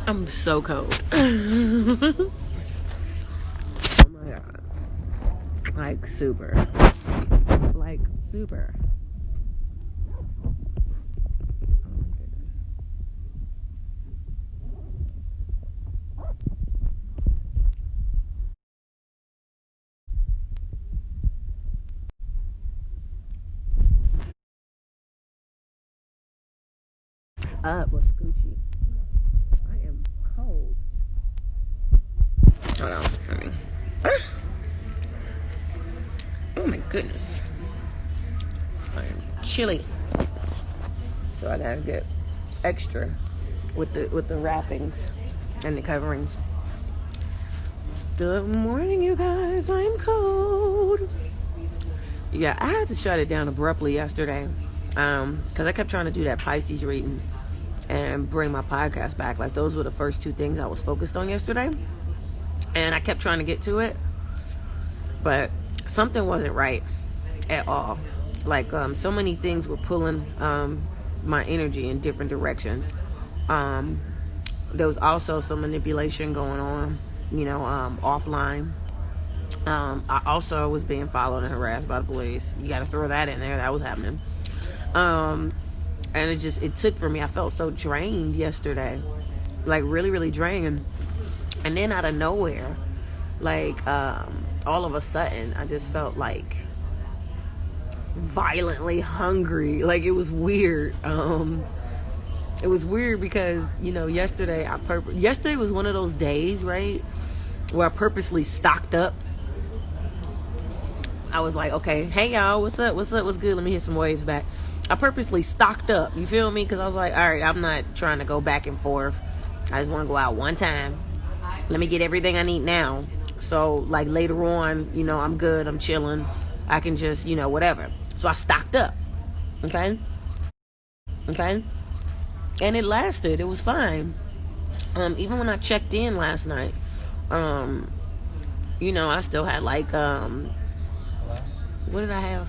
I'm so cold. Oh my god. Like super. Like super. Up with Gucci. I am cold. Hold on, honey. Oh my goodness. I am chilly. So I gotta get extra with the wrappings and the coverings. Good morning, you guys. I'm cold. Yeah, I had to shut it down abruptly yesterday. Because I kept trying to do that Pisces reading and bring my podcast back. Like, those were the first two things I was focused on yesterday. And I kept trying to get to it. But something wasn't right at all. Like, so many things were pulling my energy in different directions. There was also some manipulation going on, offline. I also was being followed and harassed by the police. You got to throw that in there. That was happening. And it took for me. I felt so drained yesterday, like really, really drained. And then out of nowhere, like, all of a sudden, I just felt like violently hungry. Like, it was weird. It was weird because, yesterday was one of those days, right, where I purposely stocked up. I was like, okay, hey y'all, what's up, what's good, let me hit some waves back. I purposely stocked up, you feel me? Because I was like, all right, I'm not trying to go back and forth. I just want to go out one time. Let me get everything I need now. So, like, later on, I'm good, I'm chilling. I can just, whatever. So I stocked up. Okay? And it lasted. It was fine. Even when I checked in last night, I still had, like, what did I have?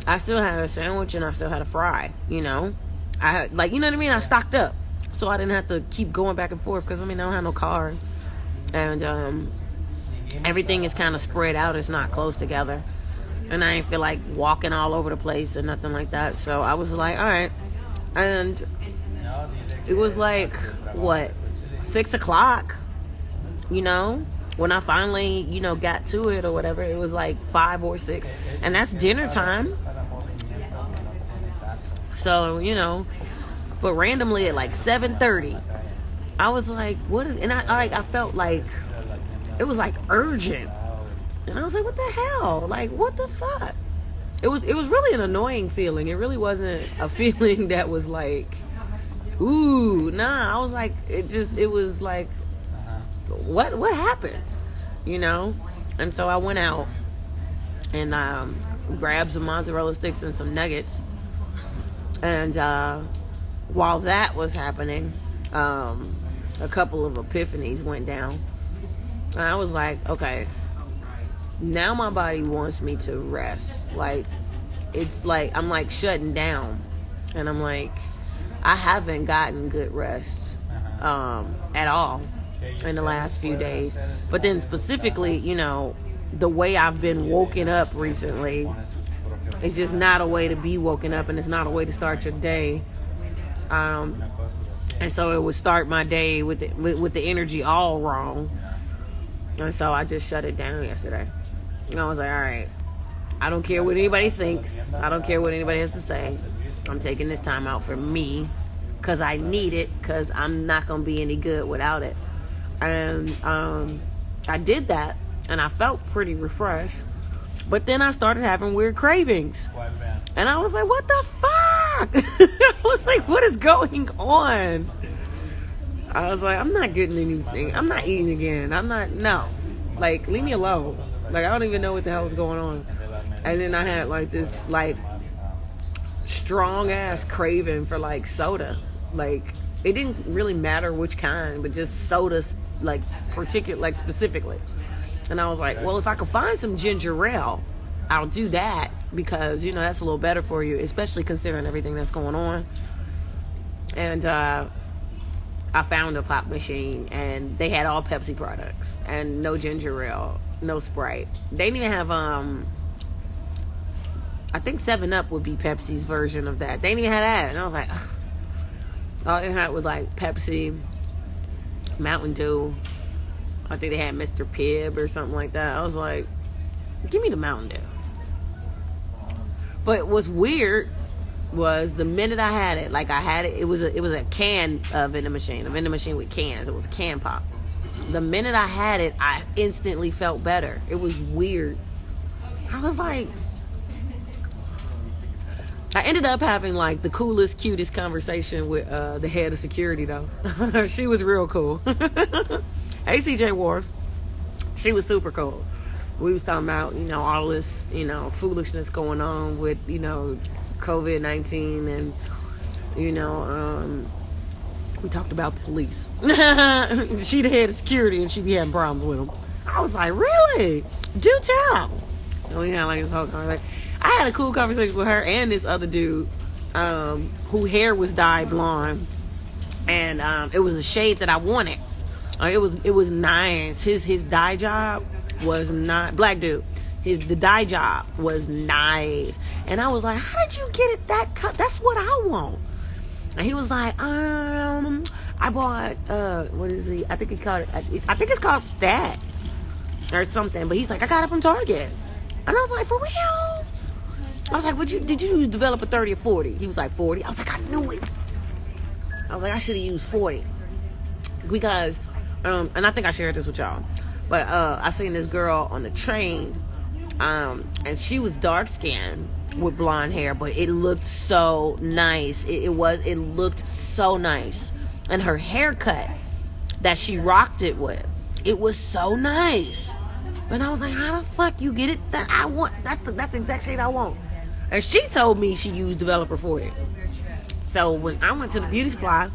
I still had a sandwich and I still had a fry, I had, like, you know what I mean? I stocked up. So I didn't have to keep going back and forth because, I don't have no car. And everything is kind of spread out. It's not close together. And I didn't feel like walking all over the place or nothing like that. So I was like, all right. And it was like, 6 o'clock, when I finally, got to it or whatever. It was like 5 or 6. And that's dinner time. So, but randomly at like 7:30, I was like, what is, and I felt like it was like urgent. And I was like, what the hell? Like, what the fuck? It was really an annoying feeling. It really wasn't a feeling that was like, ooh, nah. I was like, it was like, what happened? And so I went out and grabbed some mozzarella sticks and some nuggets. And while that was happening, a couple of epiphanies went down. And I was like, okay, now my body wants me to rest. Like, it's like I'm like shutting down. And I'm like, I haven't gotten good rest at all in the last few days. But then specifically, the way I've been woken up recently, it's just not a way to be woken up, and it's not a way to start your day. And so it would start my day with the energy all wrong. And so I just shut it down yesterday. And I was like, all right, I don't care what anybody thinks. I don't care what anybody has to say. I'm taking this time out for me because I need it, because I'm not going to be any good without it. And I did that, and I felt pretty refreshed. But then I started having weird cravings. And I was like, what the fuck? I was like, what is going on? I was like, I'm not getting anything. I'm not eating again. No. Like, leave me alone. Like, I don't even know what the hell is going on. And then I had, like, this, like, strong-ass craving for, like, soda. Like, it didn't really matter which kind, but just sodas, like, specifically. And I was like, well, if I could find some ginger ale, I'll do that, because, that's a little better for you, especially considering everything that's going on. And I found a pop machine, and they had all Pepsi products and no ginger ale, no Sprite. They didn't even have I think 7-Up would be Pepsi's version of that. They didn't even have that. And I was like, ugh. All they had was like Pepsi, Mountain Dew. I think they had Mr. Pibb or something like that. I was like, give me the Mountain Dew. But what's weird was the minute I had it, like I had it, it was a can vending machine with cans. It was can pop. The minute I had it, I instantly felt better. It was weird. I was like, I ended up having like the coolest, cutest conversation with the head of security though. She was real cool. Hey, CJ Wharf. She was super cool. We was talking about, all this, foolishness going on with, COVID-19 and, we talked about the police. She the head of security and she be having problems with them. I was like, really? Do tell. And we had like this whole conversation. I had a cool conversation with her and this other dude, who hair was dyed blonde, and it was a shade that I wanted. It was nice. His dye job was not black dude. The dye job was nice, and I was like, "How did you get it that cut? That's what I want." And he was like, "I bought what is he? I think it's called Stat or something." But he's like, "I got it from Target," and I was like, "For real?" I was like, did you use Developer 30 or 40? He was like, 40. I was like, I knew it. I was like, I should have used 40. Because, and I think I shared this with y'all, but I seen this girl on the train, and she was dark skinned with blonde hair, but it looked so nice. It looked so nice. And her haircut that she rocked it with, it was so nice. And I was like, how the fuck you get it? That I want. That's the exact shade I want. And she told me she used Developer 40. So when I went to the beauty supply,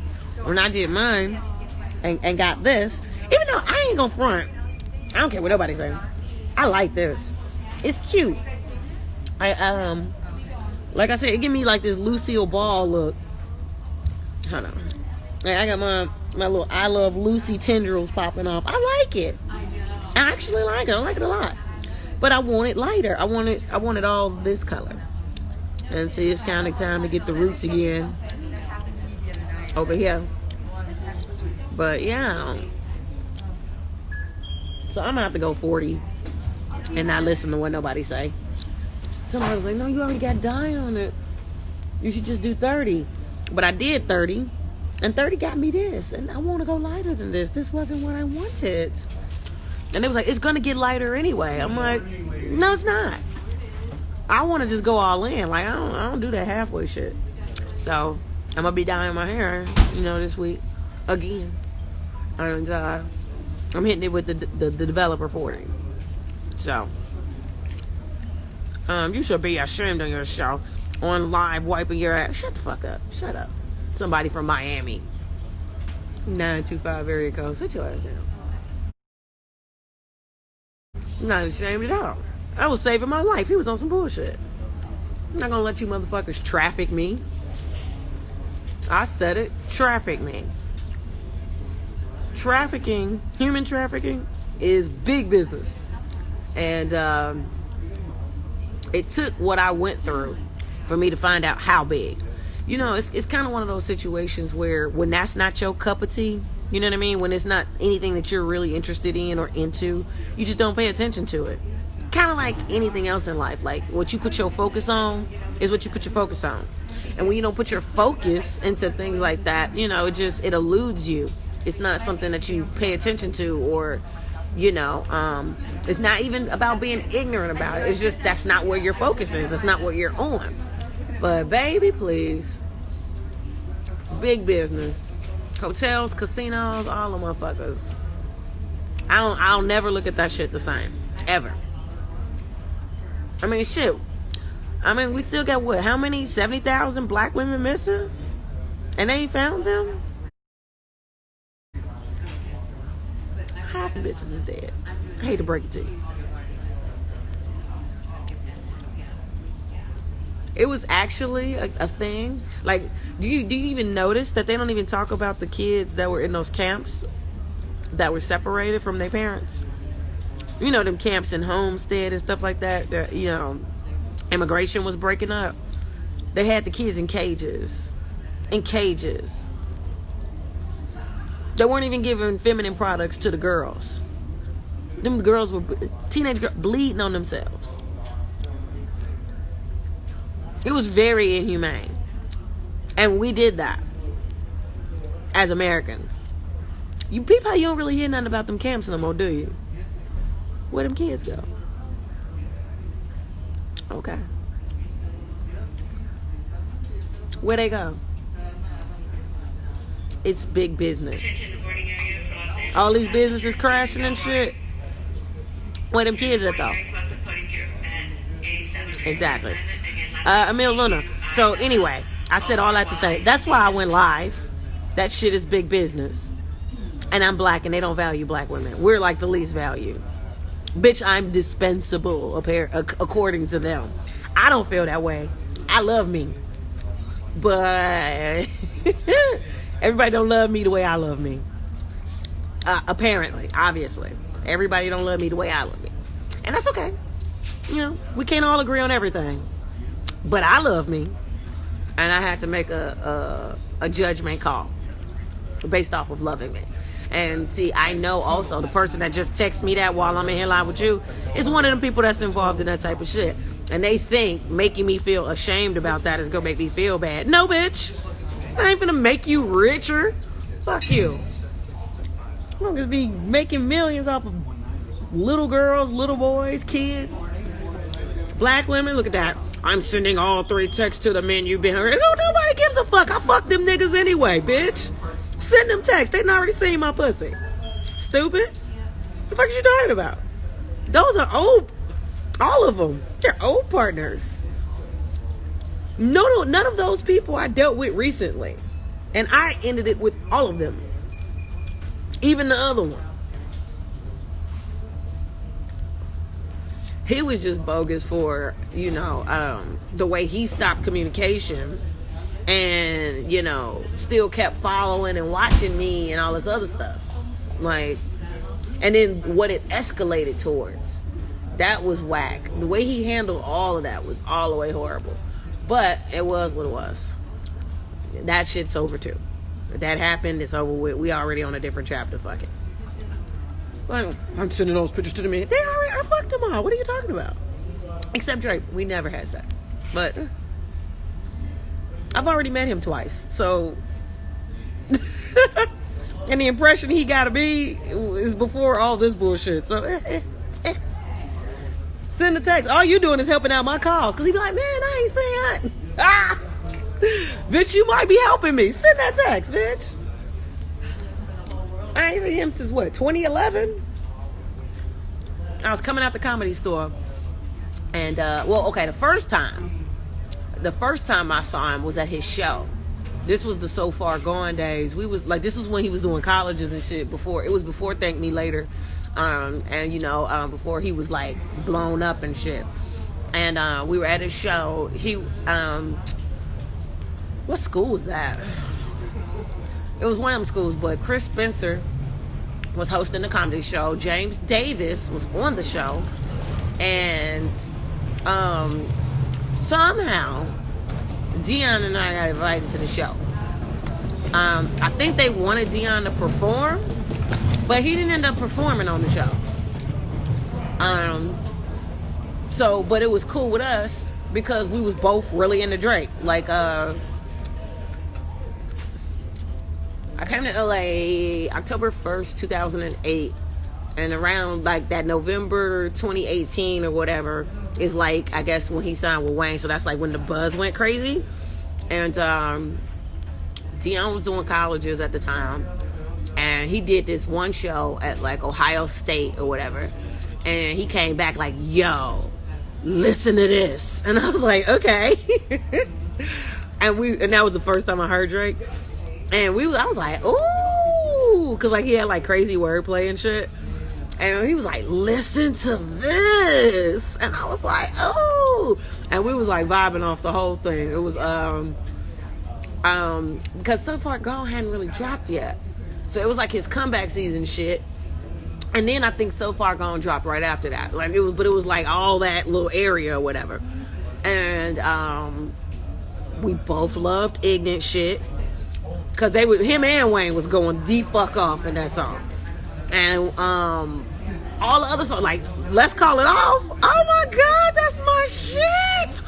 when I did mine and got this, even though I ain't gonna front, I don't care what nobody say, I like this. It's cute. Like I said, it give me like this Lucille Ball look. Hold on. I got my little I Love Lucy tendrils popping off. I like it. I actually like it. I like it a lot. But I want it lighter. I want it all this color. And see, it's kind of time to get the roots again over here. But yeah. So I'm gonna have to go 40 and not listen to what nobody say. Somebody was like, no, you already got dye on it. You should just do 30. But I did 30. And 30 got me this. And I want to go lighter than this. This wasn't what I wanted. And it was like, it's going to get lighter anyway. I'm like, no, it's not. I want to just go all in. Like, I don't do that halfway shit. So, I'm going to be dyeing my hair, this week. Again. And I'm hitting it with the Developer 40. So, you should be ashamed of yourself on live wiping your ass. Shut the fuck up. Shut up. Somebody from Miami. 925 area code. Sit your ass down. I'm not ashamed at all. I was saving my life. He was on some bullshit. I'm not gonna let you motherfuckers traffic me. I said it. Traffic me. Trafficking, human trafficking, is big business. And it took what I went through for me to find out how big. It's kind of one of those situations where when that's not your cup of tea, you know what I mean? When it's not anything that you're really interested in or into, you just don't pay attention to it. Kind of like anything else in life. Like, what you put your focus on is what you put your focus on. And when you don't put your focus into things like that, it eludes you. It's not something that you pay attention to, or, it's not even about being ignorant about it. It's just that's not where your focus is. It's not what you're on. But baby, please. Big business. Hotels, casinos, all the motherfuckers. I'll never look at that shit the same. Ever. I mean, shit. We still got what? How many? 70,000 black women missing? And they ain't found them? Half the bitches is dead. I hate to break it to you. It was actually a thing. Like, do you even notice that they don't even talk about the kids that were in those camps that were separated from their parents? You know, them camps in Homestead and stuff like that. That, you know, immigration was breaking up. They had the kids in cages. In cages. They weren't even giving feminine products to the girls. Them girls were teenage girls bleeding on themselves. It was very inhumane. And we did that as Americans. You peep how you don't really hear nothing about them camps no more, do you? Where them kids go? Okay. Where they go? It's big business. All these businesses crashing and shit. Where them kids at though? Exactly. Emil Luna. So anyway, I said all that to say, that's why I went live. That shit is big business. And I'm black and they don't value black women. We're like the least value. Bitch, I'm dispensable according to them. I don't feel that way. I love me. But everybody don't love me the way I love me. Apparently, obviously. Everybody don't love me the way I love me. And that's okay. You know, we can't all agree on everything. But I love me. And I had to make a judgment call based off of loving me. And see, I know also the person that just texted me that while I'm in here live with you is one of them people that's involved in that type of shit. And they think making me feel ashamed about that is gonna make me feel bad. No, bitch. I ain't gonna make you richer. Fuck you. I'm gonna be making millions off of little girls, little boys, kids, black women. Look at that. I'm sending all 3 texts to the men you've been hurt. No, nobody gives a fuck. I fuck them niggas anyway, bitch. Send them texts. They done already seen my pussy. Stupid. What the fuck is you talking about? Those are old. All of them. They're old partners. No, none of those people I dealt with recently. And I ended it with all of them. Even the other one. He was just bogus for, you know, the way he stopped communication and, you know, still kept following and watching me and all this other stuff. Like, and then what it escalated towards. That was whack. The way he handled all of that was all the way horrible. But it was what it was. That shit's over too. If that happened, it's over with. We already on a different chapter. Fuck it. I'm sending those pictures to the men. I fucked them all. What are you talking about? Except Drake. We never had sex. But I've already met him twice. So and the impression he gotta be is before all this bullshit. So send the text. All you doing is helping out my cause. Cause he be like, man, I ain't saying that. Bitch, you might be helping me. Send that text, bitch. I ain't seen him since what, 2011? I was coming out the Comedy Store. And, the first time I saw him was at his show. This was the So Far Gone days. This was when he was doing colleges and shit before. It was before Thank Me Later. Before he was like blown up and shit. And we were at his show. What school was that? It was one of them schools, but Chris Spencer was hosting the comedy show. James Davis was on the show. And somehow Dion and I got invited to the show. I think they wanted Dion to perform, but he didn't end up performing on the show. But it was cool with us because we was both really into Drake. Like, I came to LA October 1st, 2008. And around like that November 2018 or whatever is like, I guess, when he signed with Wayne. So that's like when the buzz went crazy. And Dion was doing colleges at the time. And he did this one show at like Ohio State or whatever. And he came back like, yo, listen to this. And I was like, okay. and that was the first time I heard Drake. And I was like, ooh, because like he had like crazy wordplay and shit. And he was like, listen to this. And I was like, oh. and we was like vibing off the whole thing. It was because So Far Gone hadn't really dropped yet, so it was like his comeback season shit. And then I think So Far Gone dropped right after that. Like it was like all that little area or whatever. And we both loved Ignorant Shit, cause him and Wayne was going the fuck off in that song. And all the other songs, like Let's Call It Off. Oh my God, that's my shit.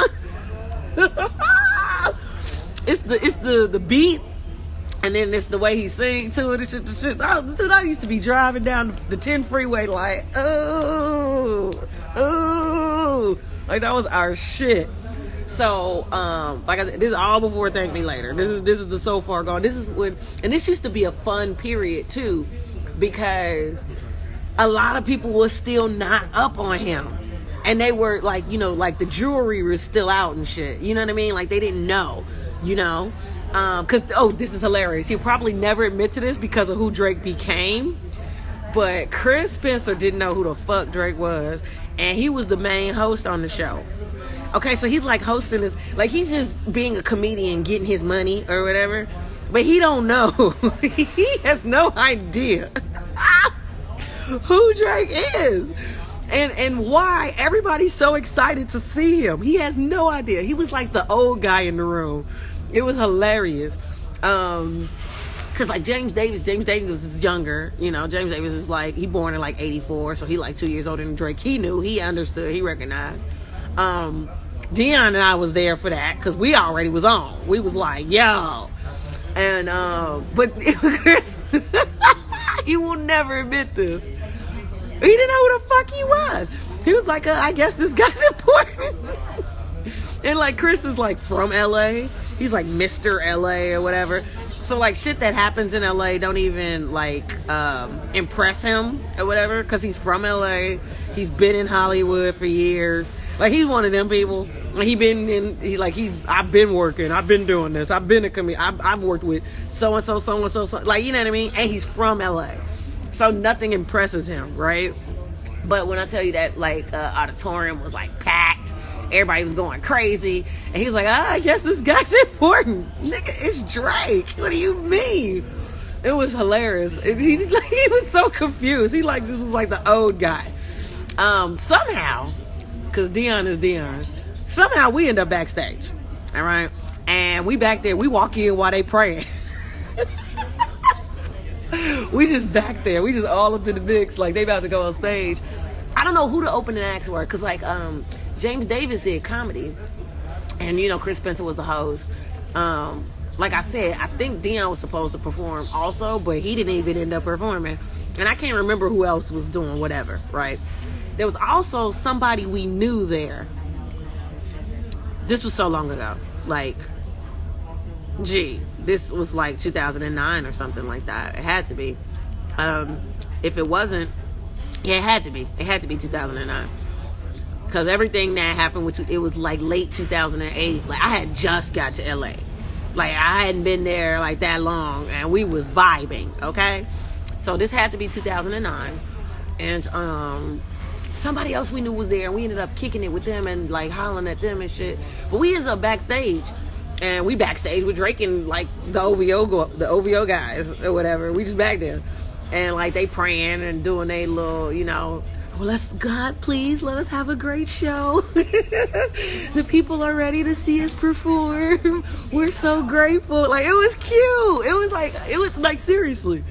It's the beat, and then it's the way he sings to it and shit. Dude, I used to be driving down the 10 freeway like, oh, like that was our shit. So, like I said, this is all before Thank Me Later. This is the So Far Gone. This is when, and this used to be a fun period too, because a lot of people were still not up on him. And they were like, you know, like the jewelry was still out and shit. You know what I mean? Like they didn't know, you know? Cause, this is hilarious. He'll probably never admit to this because of who Drake became. But Chris Spencer didn't know who the fuck Drake was. And he was the main host on the show. Okay, so he's like hosting this, like he's just being a comedian, getting his money or whatever. But he don't know. He has no idea who Drake is. And why everybody's so excited to see him. He has no idea. He was like the old guy in the room. It was hilarious. Cause like James Davis is younger, you know. James Davis is like, he born in like 84, so he like 2 years older than Drake. He knew, he understood, he recognized. Dion and I was there for that because we already was on. We was like, yo. And but Chris, he will never admit this. He didn't know who the fuck he was. He was like, I guess this guy's important. And like Chris is like from LA. He's like Mr. LA or whatever. So like shit that happens in LA don't even like impress him or whatever, because he's from LA. He's been in Hollywood for years. Like he's one of them people. I've been working. I've been doing this. I've been a comedian. I've worked with so and so, like, you know what I mean? And he's from LA. So nothing impresses him, right? But when I tell you that, like, auditorium was like packed, everybody was going crazy, and he was like, I guess this guy's important. Nigga, it's Drake. What do you mean? It was hilarious. He was so confused. He like just was like the old guy. Somehow, because Dion is Dion, somehow we end up backstage. All right? And we back there. We walk in while they praying. We just back there. We just all up in the mix. Like, they about to go on stage. I don't know who the opening acts were. Because, like, James Davis did comedy. And, you know, Chris Spencer was the host. Like I said, I think Dion was supposed to perform also. But he didn't even end up performing. And I can't remember who else was doing whatever, right? There was also somebody we knew there. This was so long ago. Like, this was like 2009 or something like that. It had to be. If it wasn't, yeah, it had to be. It had to be 2009. Because everything that happened, it was like late 2008. Like, I had just got to LA. Like, I hadn't been there like that long, and we was vibing, okay? So this had to be 2009. And somebody else we knew was there, and we ended up kicking it with them and like hollering at them and shit. But we ended up backstage. And we backstage with Drake and like the OVO guys or whatever. We just back there. And like they praying and doing their little, you know, well, God, please let us have a great show. The people are ready to see us perform. We're so grateful. Like, it was cute. It was like seriously.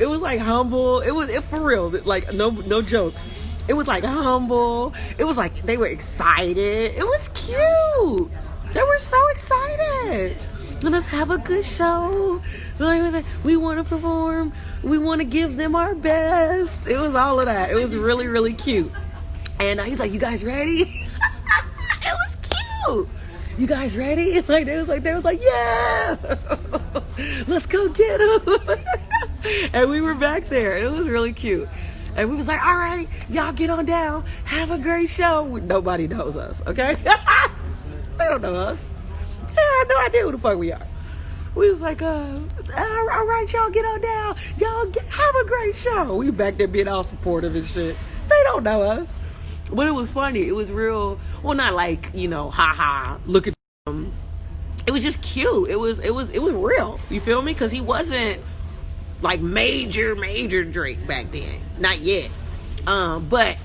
It was like humble. It for real. Like no jokes. It was like humble. It was like they were excited. It was cute. They were so excited. Let us have a good show. We want to perform. We want to give them our best. It was all of that. It was really, really cute. And he's like, you guys ready? It was cute. You guys ready? Like they was like, yeah. Let's go get them. And we were back there. It was really cute. And we was like, all right, y'all get on down. Have a great show. Nobody knows us, okay? They don't know us. They have no idea who the fuck we are. We was like, all right, y'all get on down. Y'all have a great show. We back there being all supportive and shit. They don't know us. But it was funny. It was real. Well, not like, you know, haha, look at them. It was just cute. It was real. You feel me? Because he wasn't like major Drake back then. Not yet. But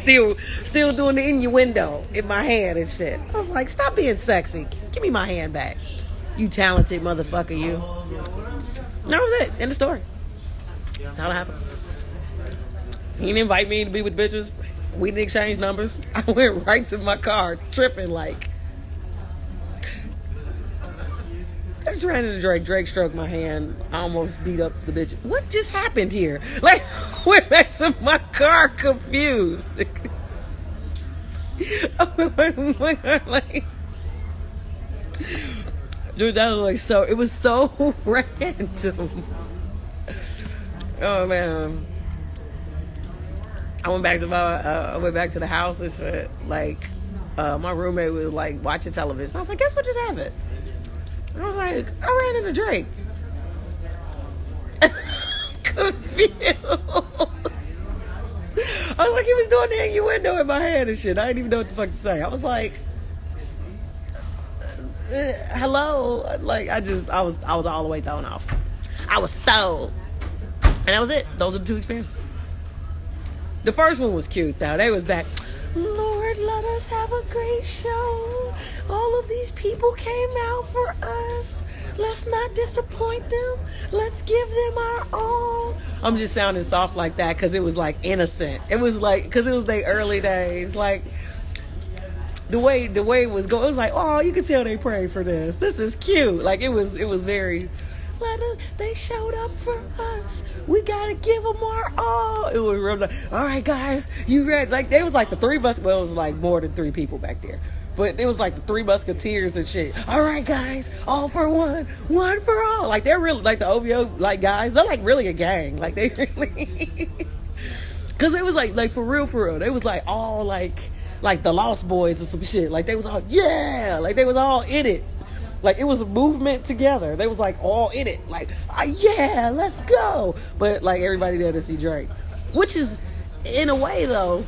still doing the innuendo in my hand and shit. I was like, stop being sexy. Give me my hand back. You talented motherfucker, you. And that was it. End of story. That's how it happened. He didn't invite me to be with bitches. We didn't exchange numbers. I went right to my car, tripping like. I just ran into Drake. Drake stroked my hand. I almost beat up the bitch. What just happened here? Like, went back to my car confused. Like, dude, that was like so. It was so random. Oh man. I went back to the house and shit. Like, my roommate was like watching television. I was like, guess what just happened? I was like, I ran into Drake. Confused. I was like, he was doing the innuendo in my head and shit. I didn't even know what the fuck to say. I was like, hello. Like, I was all the way thrown off. I was thrown. And that was it. Those are the two experiences. The first one was cute though. They was back. Lord, let us have a great show. All of these people came out for us. Let's not disappoint them. Let's give them our all. I'm just sounding soft like that because it was like innocent. It was like, because it was their early days. Like, the way it was going, it was like, oh, you could tell they prayed for this. This is cute. Like, it was very, they showed up for us. We gotta give them our all. It was real like, all right, guys, you ready? Like, they was like the three well, it was like more than three people back there. But it was like the Three Musketeers and shit. All right, guys, all for one, one for all. Like, they're really, like, the OVO, like, guys, they're, like, really a gang. Like, they really, because it was, like, for real. They was, like, all, like the Lost Boys or some shit. Like, they was all, yeah. Like, they was all in it. Like, it was a movement together. They was, like, all in it. Like, yeah, let's go. But, like, everybody there to see Drake. Which is, in a way, though,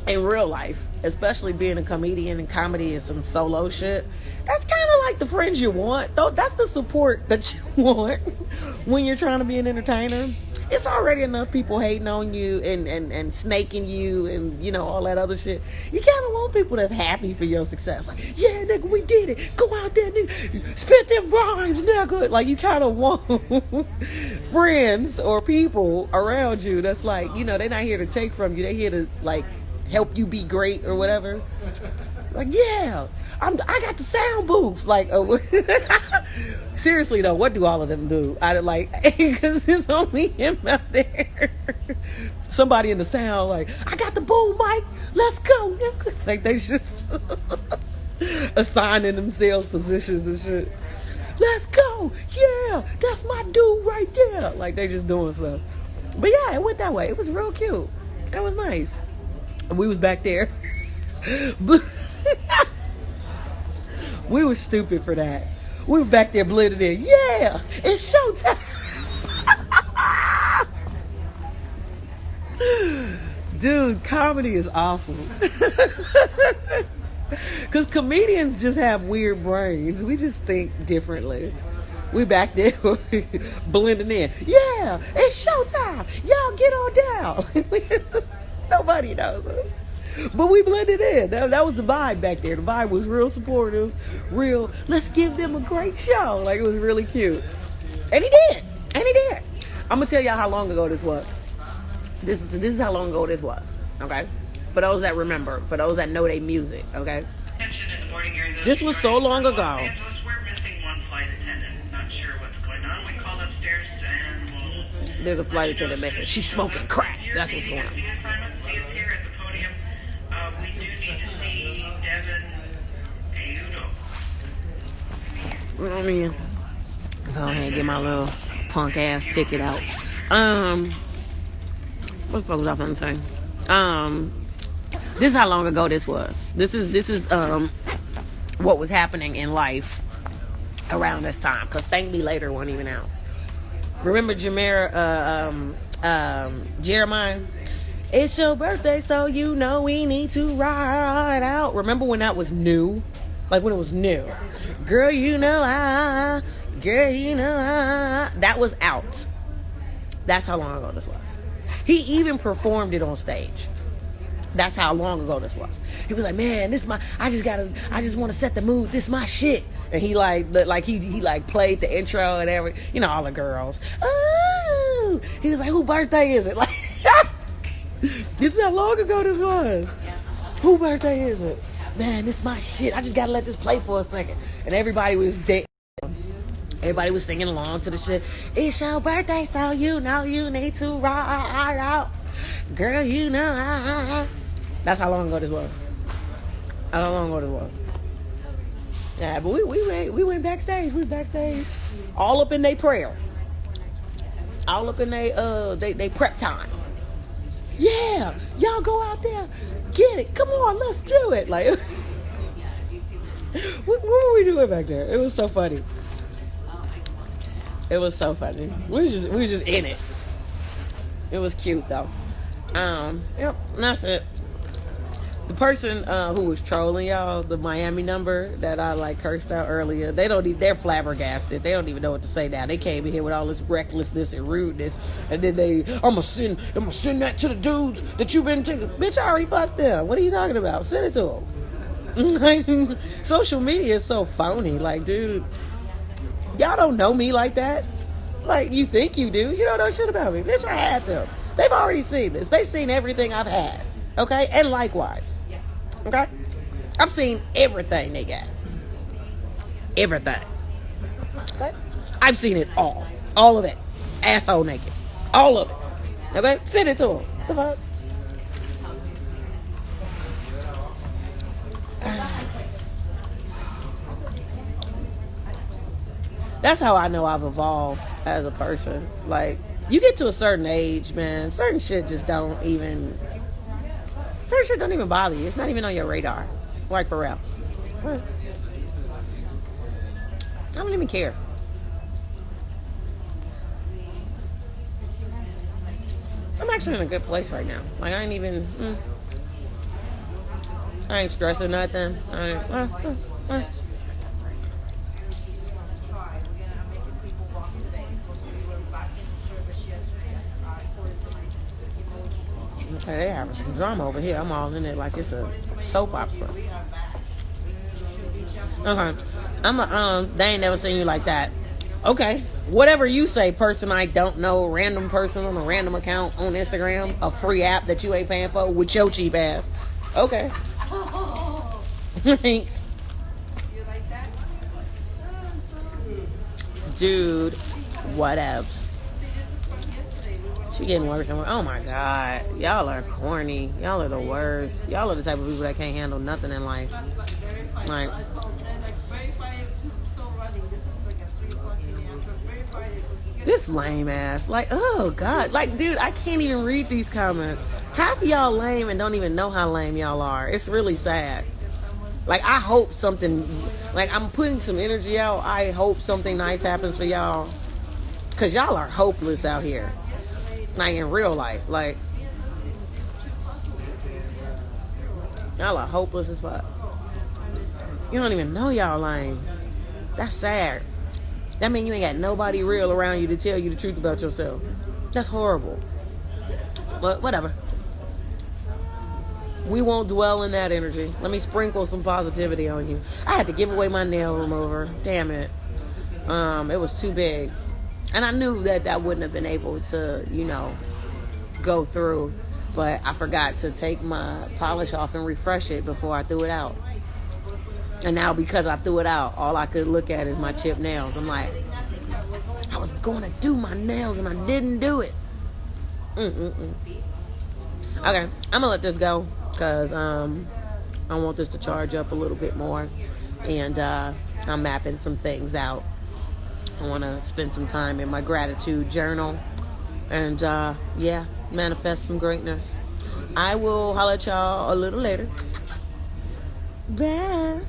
in real life, especially being a comedian and comedy and some solo shit, that's kind of like the friends you want. That's the support that you want when you're trying to be an entertainer. It's already enough people hating on you and snaking you and, you know, all that other shit. You kind of want people that's happy for your success. Like, yeah, nigga, we did it. Go out there, nigga. Spit them rhymes, nigga. Like, you kind of want friends or people around you that's like, you know, they're not here to take from you. They're here to, like, help you be great or whatever. Like, yeah, I got the sound booth. Like, oh. Seriously though, what do all of them do? I like, because it's only him out there. Somebody in the sound, like, I got the boom mic. Let's go. Like, they just assigning themselves positions and shit. Let's go. Yeah, that's my dude right there. Like, they just doing stuff. But yeah, it went that way. It was real cute. It was nice. And we was back there. We was stupid for that. We were back there blending in. Yeah, it's showtime. Dude, comedy is awesome. Because comedians just have weird brains. We just think differently. We back there blending in. Yeah, it's showtime. Y'all get on down. Nobody knows us. But we blended in. That was the vibe back there. The vibe was real supportive, real, let's give them a great show. Like, it was really cute. And he did. I'm going to tell y'all how long ago this was. This is how long ago this was, okay? For those that remember, for those that know their music, okay? This was so long ago. We're missing one flight attendant. Not sure what's going on. We called upstairs and there's a flight attendant messing. She's smoking crack. That's what's going on. See us here at the podium. We do need to see Devin Ayudo. I mean, go ahead and get my little punk ass ticket out. What the fuck was I finna say? This is how long ago this was. This is what was happening in life around this time. Cause Thank Me Later wasn't even out. Remember Jeremiah? It's your birthday, so you know we need to ride out. Remember when that was new? Like, when it was new. Girl, you know that was out. That's how long ago this was. He even performed it on stage. That's how long ago this was. He was like, man, I just want to set the mood. This my shit. And he he played the intro and everything. You know, all the girls. Oh, he was like, whose birthday is it? Like, it's how long ago this was. Whose birthday is it? Man, this my shit. I just gotta let this play for a second. And everybody was dead. Everybody was singing along to the shit. It's your birthday, so you know you need to ride out. Girl, you know. That's how long ago this was. How long ago this was. Yeah, but we went backstage. We was backstage. All up in their prayer. All up in they prep time. Yeah, y'all go out there, get it. Come on, let's do it. Like, what were we doing back there? It was so funny. It was so funny. We was just in it. It was cute though. Yep, that's it. The person who was trolling y'all, the Miami number that I like cursed out earlier, they're flabbergasted. They don't even know what to say now. They came in here with all this recklessness and rudeness, and then I'm gonna send that to the dudes that you've been taking. Bitch, I already fucked them. What are you talking about? Send it to them. Social media is so phony. Like, dude, y'all don't know me like that. Like, you think you do. You don't know shit about me. Bitch, I had them. They've already seen this. They've seen everything I've had. Okay? And likewise. Okay? I've seen everything they got. Everything. Okay? I've seen it all. All of it. Asshole naked. All of it. Okay? Send it to them. The fuck? That's how I know I've evolved as a person. Like, you get to a certain age, man, certain shit don't even bother you. It's not even on your radar. Like, for real. I don't even care. I'm actually in a good place right now. Like, I ain't stressing nothing. Hey, they having some drama over here. I'm all in it like it's a soap opera. Okay. They ain't never seen you like that. Okay. Whatever you say, person I don't know, random person on a random account on Instagram, a free app that you ain't paying for with your cheap ass. Okay. You like that? Dude, whatevs. She getting worse and worse. Oh my God. Y'all are corny. Y'all are the worst. Y'all are the type of people that can't handle nothing in life. Like, this lame ass. Like, oh God. Like, dude, I can't even read these comments. Half of y'all lame and don't even know how lame y'all are. It's really sad. Like, I hope something, like, I'm putting some energy out. I hope something nice happens for y'all. Because y'all are hopeless out here. Like, in real life. Like, y'all are hopeless as fuck. You don't even know y'all lame. That's sad. That means you ain't got nobody real around you to tell you the truth about yourself. That's horrible. But whatever. We won't dwell in that energy. Let me sprinkle some positivity on you. I had to give away my nail remover. Damn it. It was too big. And I knew that wouldn't have been able to, go through. But I forgot to take my polish off and refresh it before I threw it out. And now because I threw it out, all I could look at is my chipped nails. I'm like, I was going to do my nails and I didn't do it. Okay, I'm going to let this go because I want this to charge up a little bit more. And I'm mapping some things out. I want to spend some time in my gratitude journal and, manifest some greatness. I will holler at y'all a little later. Bye.